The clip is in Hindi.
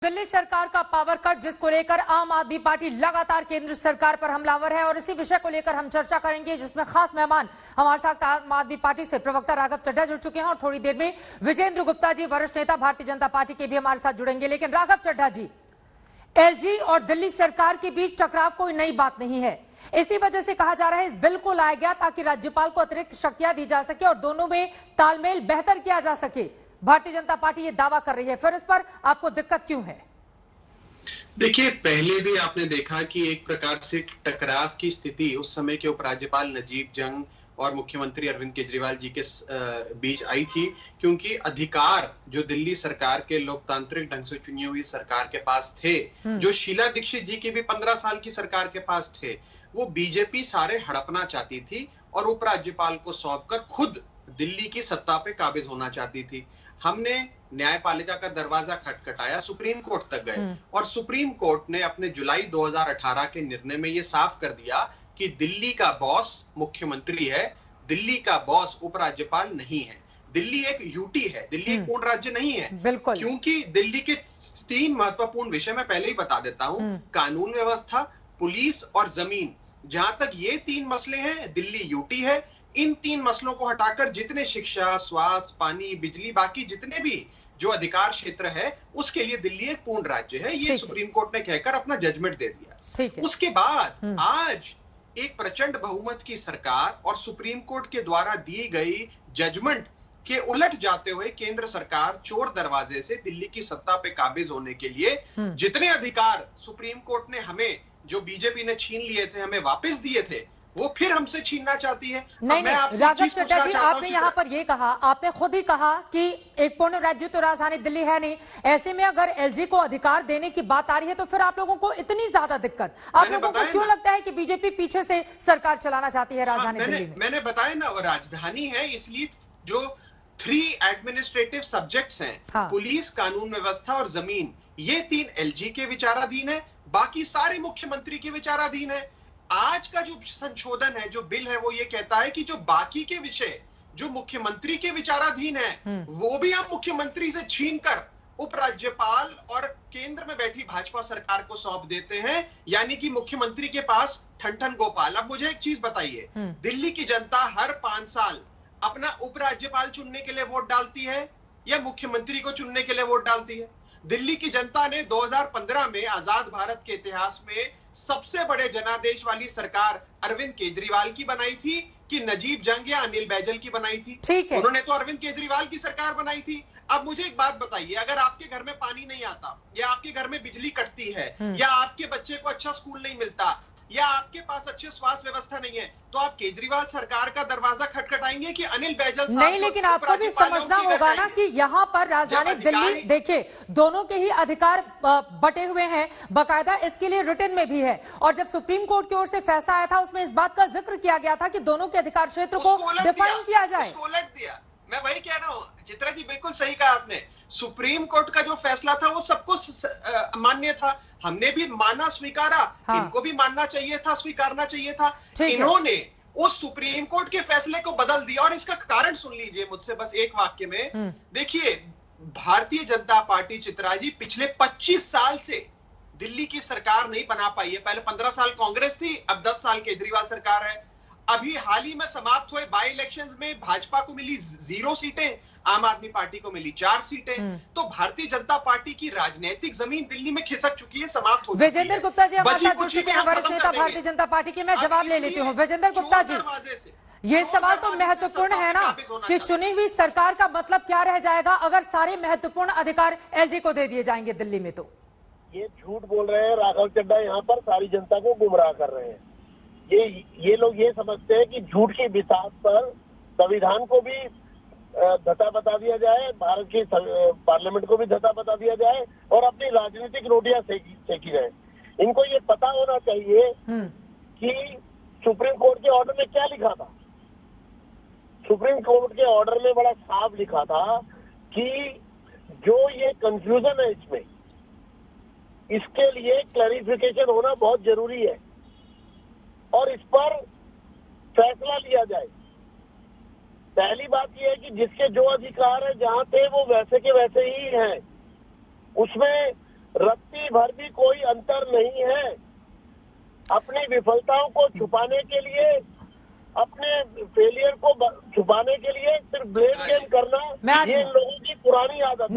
दिल्ली सरकार का पावर कट, जिसको लेकर आम आदमी पार्टी लगातार केंद्र सरकार पर हमलावर है और इसी विषय को लेकर हम चर्चा करेंगे, जिसमें खास मेहमान हमारे साथ आम आदमी पार्टी से प्रवक्ता राघव चड्ढा जुड़ चुके हैं और थोड़ी देर में विजेंद्र गुप्ता जी, वरिष्ठ नेता भारतीय जनता पार्टी के भी हमारे साथ जुड़ेंगे। लेकिन राघव चड्ढा जी, एलजी और दिल्ली सरकार के बीच टकराव कोई नई बात नहीं है। इसी वजह से कहा जा रहा है इस बिल को लाया गया ताकि राज्यपाल को अतिरिक्त शक्तियां दी जा सके और दोनों में तालमेल बेहतर किया जा सके। भारतीय जनता पार्टी ये दावा कर रही है, फिर इस पर आपको दिक्कत क्यों है? देखिए, पहले भी आपने देखा कि एक प्रकार से टकराव की स्थिति उस समय के उपराज्यपाल नजीब जंग और मुख्यमंत्री अरविंद केजरीवाल जी के बीच आई थी, क्योंकि अधिकार जो दिल्ली सरकार के लोकतांत्रिक ढंग से चुनी हुई सरकार के पास थे, जो शीला दीक्षित जी की भी 15 साल की सरकार के पास थे, वो बीजेपी सारे हड़पना चाहती थी और उपराज्यपाल को सौंपकर खुद दिल्ली की सत्ता पे काबिज होना चाहती थी। हमने न्यायपालिका का दरवाजा खटखटाया, सुप्रीम कोर्ट तक गए और सुप्रीम कोर्ट ने अपने जुलाई 2018 के निर्णय में यह साफ कर दिया कि दिल्ली का बॉस मुख्यमंत्री है, दिल्ली का बॉस उपराज्यपाल नहीं है। दिल्ली एक यूटी है, दिल्ली एक पूर्ण राज्य नहीं है। बिल्कुल। क्योंकि दिल्ली के 3 महत्वपूर्ण विषय मैं पहले ही बता देता हूं, कानून व्यवस्था, पुलिस और जमीन। जहां तक ये 3 मसले हैं, दिल्ली यूटी है। इन 3 मसलों को हटाकर जितने शिक्षा, स्वास्थ्य, पानी, बिजली, बाकी जितने भी जो अधिकार क्षेत्र है, उसके लिए दिल्ली एक पूर्ण राज्य है। ये सुप्रीम कोर्ट ने कहकर अपना जजमेंट दे दिया। उसके बाद आज एक प्रचंड बहुमत की सरकार और सुप्रीम कोर्ट के द्वारा दी गई जजमेंट के उलट जाते हुए केंद्र सरकार चोर दरवाजे से दिल्ली की सत्ता पे काबिज होने के लिए जितने अधिकार सुप्रीम कोर्ट ने हमें, जो बीजेपी ने छीन लिए थे, हमें वापस दिए थे, वो फिर हमसे छीनना चाहती है। नहीं, राघव चड्ढा जी, आपने यहाँ पर ये कहा, आपने खुद ही कहा कि एक पूर्ण राज्य तो राजधानी दिल्ली है नहीं। ऐसे में अगर एलजी को अधिकार देने की बात आ रही है तो फिर आप लोगों को इतनी ज्यादा दिक्कत, आप लोगों को क्यों लगता है कि बीजेपी पीछे से सरकार चलाना चाहती है राजधानी दिल्ली में? मैंने बताया ना, राजधानी है, इसलिए जो 3 एडमिनिस्ट्रेटिव सब्जेक्ट्स हैं, पुलिस, कानून व्यवस्था और जमीन, ये 3 एलजी के विचाराधीन है, बाकी सारे मुख्यमंत्री के विचाराधीन है। आज का जो संशोधन है, जो बिल है, वो ये कहता है कि जो बाकी के विषय जो मुख्यमंत्री के विचाराधीन है, वो भी हम मुख्यमंत्री से छीनकर उपराज्यपाल और केंद्र में बैठी भाजपा सरकार को सौंप देते हैं, यानी कि मुख्यमंत्री के पास ठन-ठन गोपाल। अब मुझे एक चीज बताइए, दिल्ली की जनता हर 5 साल अपना उपराज्यपाल चुनने के लिए वोट डालती है या मुख्यमंत्री को चुनने के लिए वोट डालती है? दिल्ली की जनता ने 2015 में आजाद भारत के इतिहास में सबसे बड़े जनादेश वाली सरकार अरविंद केजरीवाल की बनाई थी कि नजीब जंग या अनिल बैजल की बनाई थी? उन्होंने तो अरविंद केजरीवाल की सरकार बनाई थी। अब मुझे एक बात बताइए, अगर आपके घर में पानी नहीं आता या आपके घर में बिजली कटती है या आपके बच्चे को अच्छा स्कूल नहीं मिलता या आपके पास अच्छी स्वास्थ्य व्यवस्था नहीं है, तो आप केजरीवाल सरकार का दरवाजा खटखटाएंगे कि अनिल बैजल साहब? नहीं, लेकिन आपको भी समझना होगा ना कि यहाँ पर राजधानी दिल्ली, देखिए, दोनों के ही अधिकार बटे हुए हैं, बकायदा इसके लिए रिटन में भी है। और जब सुप्रीम कोर्ट की ओर से फैसला आया था, उसमें इस बात का जिक्र किया गया था कि दोनों के अधिकार क्षेत्र को डिफाइन किया जाए। उलट दिया। मैं वही कह रहा हूँ चित्रा जी, बिल्कुल सही कहा आपने। सुप्रीम कोर्ट का जो फैसला था वो सबको मान्य था, हमने भी माना, स्वीकारा। इनको भी मानना चाहिए था, स्वीकारना चाहिए था। इन्होंने उस सुप्रीम कोर्ट के फैसले को बदल दिया और इसका कारण सुन लीजिए मुझसे बस एक वाक्य में। देखिए, भारतीय जनता पार्टी, चित्रा जी, पिछले 25 साल से दिल्ली की सरकार नहीं बना पाई है। पहले 15 साल कांग्रेस थी, अब 10 साल केजरीवाल सरकार है। अभी हाल ही में समाप्त हुए बाई इलेक्शंस में भाजपा को मिली 0 सीटें, आम आदमी पार्टी को मिली 4 सीटें। तो भारतीय जनता पार्टी की राजनीतिक जमीन दिल्ली में खिसक चुकी है, समाप्त हो चुकी है। विजेंद्र गुप्ता जी हमारे साथ जुड़ चुके हैं, वरिष्ठ नेता भारतीय जनता पार्टी के। मैं जवाब ले लेती हूँ। विजेंद्र गुप्ता जी, ये सवाल तो महत्वपूर्ण है ना कि चुनी हुई सरकार का मतलब क्या रह जाएगा अगर सारे महत्वपूर्ण अधिकार एलजी को दे दिए जाएंगे दिल्ली में? तो ये झूठ बोल रहे हैं राघव चड्ढा, यहाँ पर सारी जनता को गुमराह कर रहे हैं। ये लोग ये समझते हैं कि झूठ की बिसात पर संविधान को भी धता बता दिया जाए, भारत की पार्लियामेंट को भी धता बता दिया जाए और अपनी राजनीतिक रोटियां सेकी जाए। इनको ये पता होना चाहिए कि सुप्रीम कोर्ट के ऑर्डर में क्या लिखा था। सुप्रीम कोर्ट के ऑर्डर में बड़ा साफ लिखा था कि जो ये कंफ्यूजन है इसमें, इसके लिए क्लैरिफिकेशन होना बहुत जरूरी है और इस पर फैसला लिया जाए। पहली बात यह है कि जिसके जो अधिकार है, जहां थे वो वैसे के वैसे ही हैं। उसमें रत्ती भर भी कोई अंतर नहीं है। अपनी विफलताओं को छुपाने के लिए, अपने फेलियर को छुपाने के लिए सिर्फ ब्लेम गेम करना, ये इन लोगों की पुरानी आदत है।